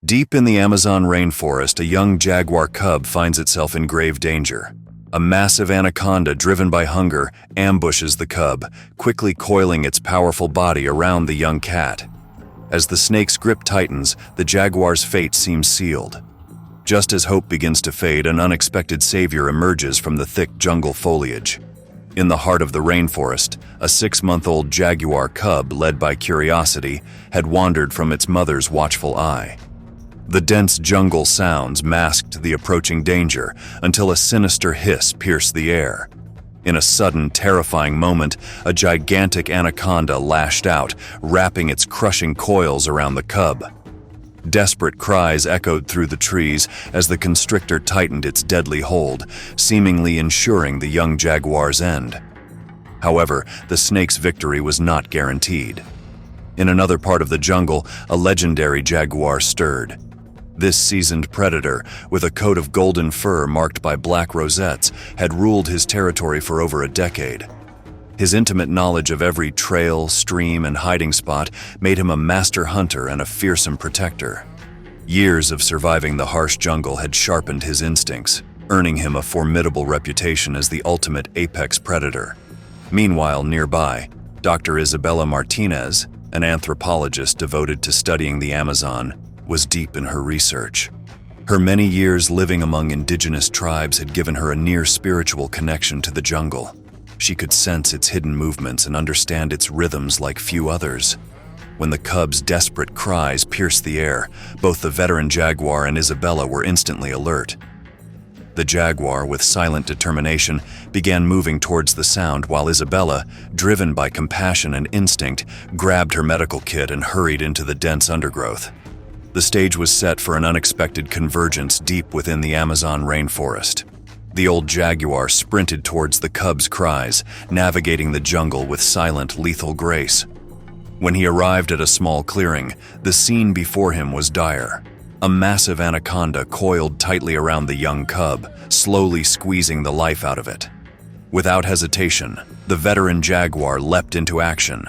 Deep in the Amazon rainforest, a young jaguar cub finds itself in grave danger. A massive anaconda, driven by hunger, ambushes the cub, quickly coiling its powerful body around the young cat. As the snake's grip tightens, the jaguar's fate seems sealed. Just as hope begins to fade, an unexpected savior emerges from the thick jungle foliage. In the heart of the rainforest, a 6-month-old jaguar cub, led by curiosity, had wandered from its mother's watchful eye. The dense jungle sounds masked the approaching danger until a sinister hiss pierced the air. In a sudden, terrifying moment, a gigantic anaconda lashed out, wrapping its crushing coils around the cub. Desperate cries echoed through the trees as the constrictor tightened its deadly hold, seemingly ensuring the young jaguar's end. However, the snake's victory was not guaranteed. In another part of the jungle, a legendary jaguar stirred. This seasoned predator, with a coat of golden fur marked by black rosettes, had ruled his territory for over a decade. His intimate knowledge of every trail, stream, and hiding spot made him a master hunter and a fearsome protector. Years of surviving the harsh jungle had sharpened his instincts, earning him a formidable reputation as the ultimate apex predator. Meanwhile, nearby, Dr. Isabella Martinez, an anthropologist devoted to studying the Amazon, was deep in her research. Her many years living among indigenous tribes had given her a near spiritual connection to the jungle. She could sense its hidden movements and understand its rhythms like few others. When the cub's desperate cries pierced the air, both the veteran jaguar and Isabella were instantly alert. The jaguar, with silent determination, began moving towards the sound, while Isabella, driven by compassion and instinct, grabbed her medical kit and hurried into the dense undergrowth. The stage was set for an unexpected convergence deep within the Amazon rainforest. The old jaguar sprinted towards the cub's cries, navigating the jungle with silent, lethal grace. When he arrived at a small clearing, the scene before him was dire. A massive anaconda coiled tightly around the young cub, slowly squeezing the life out of it. Without hesitation, the veteran jaguar leapt into action.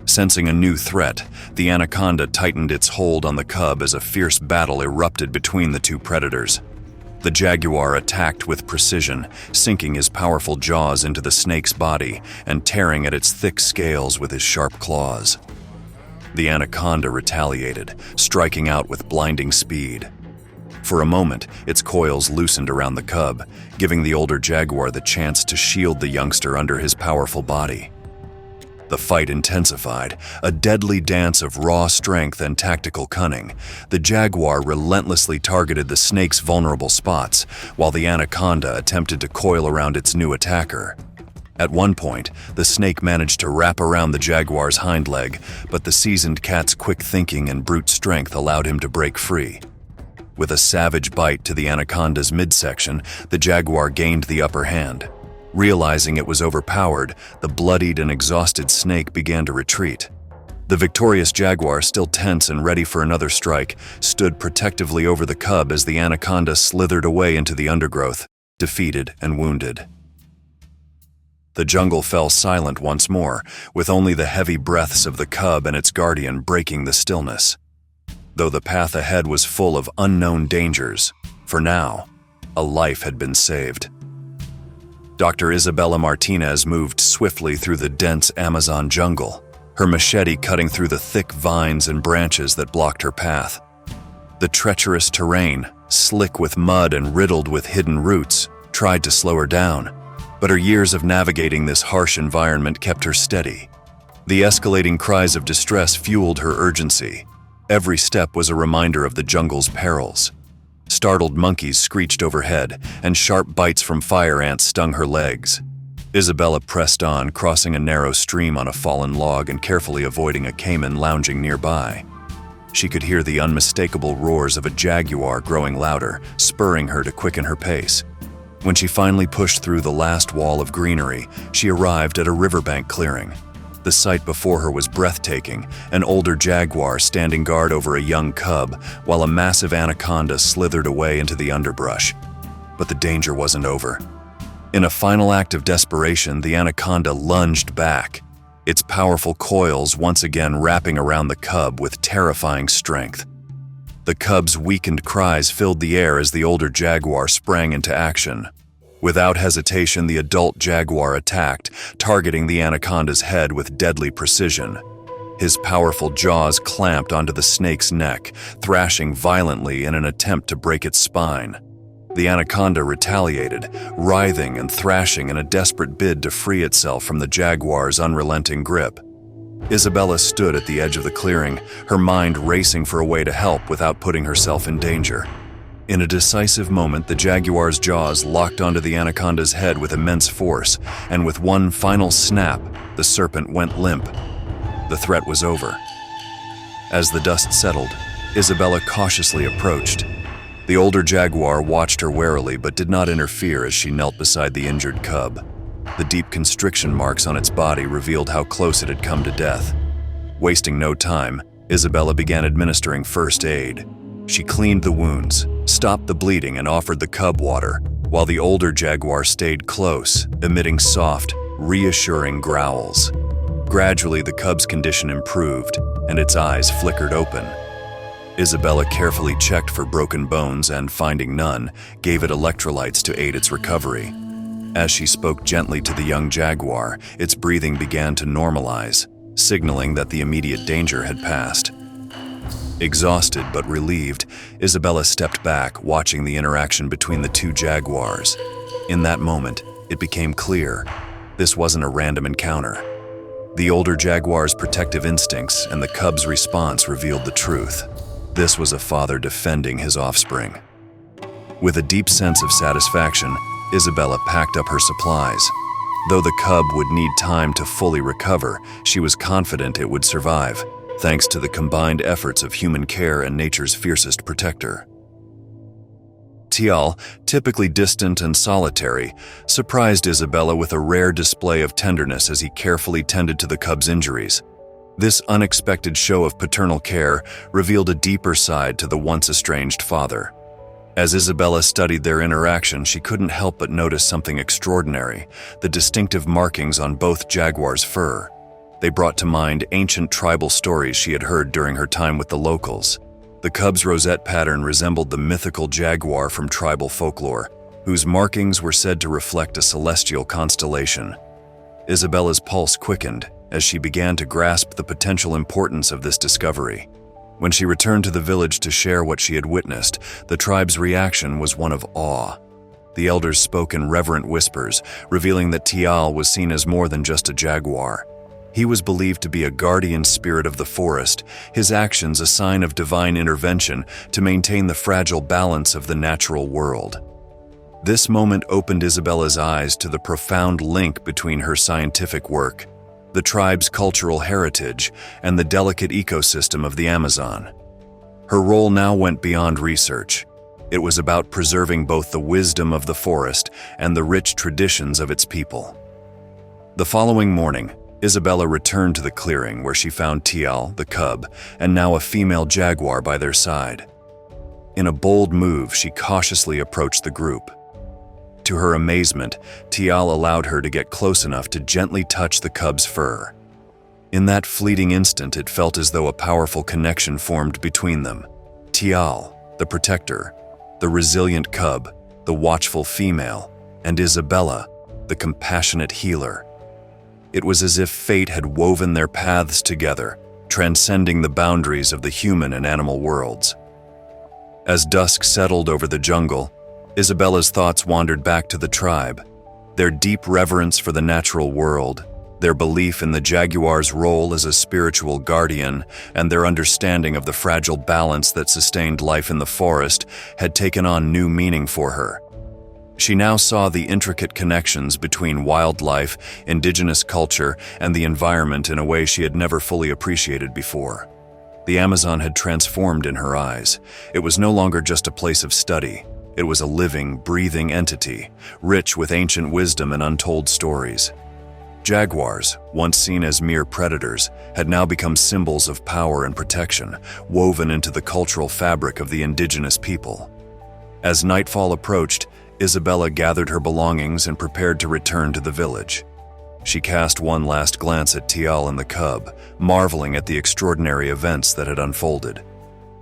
Sensing a new threat, the anaconda tightened its hold on the cub as a fierce battle erupted between the two predators. The jaguar attacked with precision, sinking his powerful jaws into the snake's body and tearing at its thick scales with his sharp claws. The anaconda retaliated, striking out with blinding speed. For a moment, its coils loosened around the cub, giving the older jaguar the chance to shield the youngster under his powerful body. The fight intensified, a deadly dance of raw strength and tactical cunning. The jaguar relentlessly targeted the snake's vulnerable spots, while the anaconda attempted to coil around its new attacker. At one point, the snake managed to wrap around the jaguar's hind leg, but the seasoned cat's quick thinking and brute strength allowed him to break free. With a savage bite to the anaconda's midsection, the jaguar gained the upper hand. Realizing it was overpowered, the bloodied and exhausted snake began to retreat. The victorious jaguar, still tense and ready for another strike, stood protectively over the cub as the anaconda slithered away into the undergrowth, defeated and wounded. The jungle fell silent once more, with only the heavy breaths of the cub and its guardian breaking the stillness. Though the path ahead was full of unknown dangers, for now, a life had been saved. Dr. Isabella Martinez moved swiftly through the dense Amazon jungle, her machete cutting through the thick vines and branches that blocked her path. The treacherous terrain, slick with mud and riddled with hidden roots, tried to slow her down, but her years of navigating this harsh environment kept her steady. The escalating cries of distress fueled her urgency. Every step was a reminder of the jungle's perils. Startled monkeys screeched overhead, and sharp bites from fire ants stung her legs. Isabella pressed on, crossing a narrow stream on a fallen log and carefully avoiding a caiman lounging nearby. She could hear the unmistakable roars of a jaguar growing louder, spurring her to quicken her pace. When she finally pushed through the last wall of greenery, she arrived at a riverbank clearing. The sight before her was breathtaking, an older jaguar standing guard over a young cub, while a massive anaconda slithered away into the underbrush. But the danger wasn't over. In a final act of desperation, the anaconda lunged back, its powerful coils once again wrapping around the cub with terrifying strength. The cub's weakened cries filled the air as the older jaguar sprang into action. Without hesitation, the adult jaguar attacked, targeting the anaconda's head with deadly precision. His powerful jaws clamped onto the snake's neck, thrashing violently in an attempt to break its spine. The anaconda retaliated, writhing and thrashing in a desperate bid to free itself from the jaguar's unrelenting grip. Isabella stood at the edge of the clearing, her mind racing for a way to help without putting herself in danger. In a decisive moment, the jaguar's jaws locked onto the anaconda's head with immense force, and with one final snap, the serpent went limp. The threat was over. As the dust settled, Isabella cautiously approached. The older jaguar watched her warily but did not interfere as she knelt beside the injured cub. The deep constriction marks on its body revealed how close it had come to death. Wasting no time, Isabella began administering first aid. She cleaned the wounds, stopped the bleeding, and offered the cub water, while the older jaguar stayed close, emitting soft, reassuring growls. Gradually, the cub's condition improved, and its eyes flickered open. Isabella carefully checked for broken bones and, finding none, gave it electrolytes to aid its recovery. As she spoke gently to the young jaguar, its breathing began to normalize, signaling that the immediate danger had passed. Exhausted but relieved, Isabella stepped back, watching the interaction between the two jaguars. In that moment, it became clear this wasn't a random encounter. The older jaguar's protective instincts and the cub's response revealed the truth. This was a father defending his offspring. With a deep sense of satisfaction, Isabella packed up her supplies. Though the cub would need time to fully recover, she was confident it would survive, thanks to the combined efforts of human care and nature's fiercest protector. Tial, typically distant and solitary, surprised Isabella with a rare display of tenderness as he carefully tended to the cub's injuries. This unexpected show of paternal care revealed a deeper side to the once estranged father. As Isabella studied their interaction, she couldn't help but notice something extraordinary: the distinctive markings on both jaguars' fur. They brought to mind ancient tribal stories she had heard during her time with the locals. The cub's rosette pattern resembled the mythical jaguar from tribal folklore, whose markings were said to reflect a celestial constellation. Isabella's pulse quickened as she began to grasp the potential importance of this discovery. When she returned to the village to share what she had witnessed, the tribe's reaction was one of awe. The elders spoke in reverent whispers, revealing that Tial was seen as more than just a jaguar. He was believed to be a guardian spirit of the forest, his actions a sign of divine intervention to maintain the fragile balance of the natural world. This moment opened Isabella's eyes to the profound link between her scientific work, the tribe's cultural heritage, and the delicate ecosystem of the Amazon. Her role now went beyond research. It was about preserving both the wisdom of the forest and the rich traditions of its people. The following morning, Isabella returned to the clearing where she found Tial, the cub, and now a female jaguar by their side. In a bold move, she cautiously approached the group. To her amazement, Tial allowed her to get close enough to gently touch the cub's fur. In that fleeting instant, it felt as though a powerful connection formed between them. Tial, the protector, the resilient cub, the watchful female, and Isabella, the compassionate healer. It was as if fate had woven their paths together, transcending the boundaries of the human and animal worlds. As dusk settled over the jungle, Isabella's thoughts wandered back to the tribe. Their deep reverence for the natural world, their belief in the jaguar's role as a spiritual guardian, and their understanding of the fragile balance that sustained life in the forest had taken on new meaning for her. She now saw the intricate connections between wildlife, indigenous culture, and the environment in a way she had never fully appreciated before. The Amazon had transformed in her eyes. It was no longer just a place of study. It was a living, breathing entity, rich with ancient wisdom and untold stories. Jaguars, once seen as mere predators, had now become symbols of power and protection, woven into the cultural fabric of the indigenous people. As nightfall approached, Isabella gathered her belongings and prepared to return to the village. She cast one last glance at Tial and the cub, marveling at the extraordinary events that had unfolded.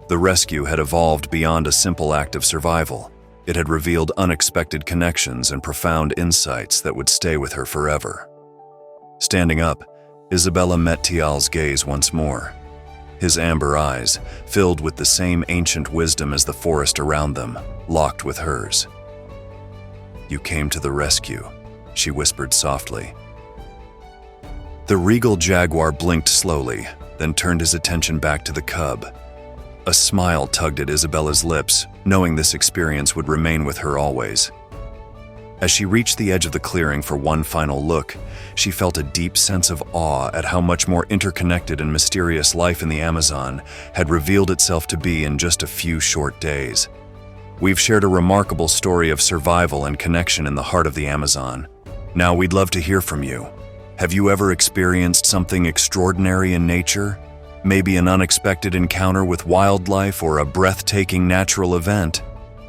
The rescue had evolved beyond a simple act of survival. It had revealed unexpected connections and profound insights that would stay with her forever. Standing up, Isabella met Tial's gaze once more. His amber eyes, filled with the same ancient wisdom as the forest around them, locked with hers. "You came to the rescue," she whispered softly. The regal jaguar blinked slowly, then turned his attention back to the cub. A smile tugged at Isabella's lips, knowing this experience would remain with her always. As she reached the edge of the clearing for one final look, she felt a deep sense of awe at how much more interconnected and mysterious life in the Amazon had revealed itself to be in just a few short days. We've shared a remarkable story of survival and connection in the heart of the Amazon. Now we'd love to hear from you. Have you ever experienced something extraordinary in nature? Maybe an unexpected encounter with wildlife or a breathtaking natural event?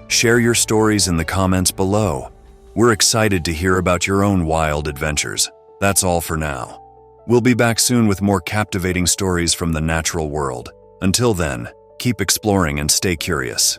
Share your stories in the comments below. We're excited to hear about your own wild adventures. That's all for now. We'll be back soon with more captivating stories from the natural world. Until then, keep exploring and stay curious.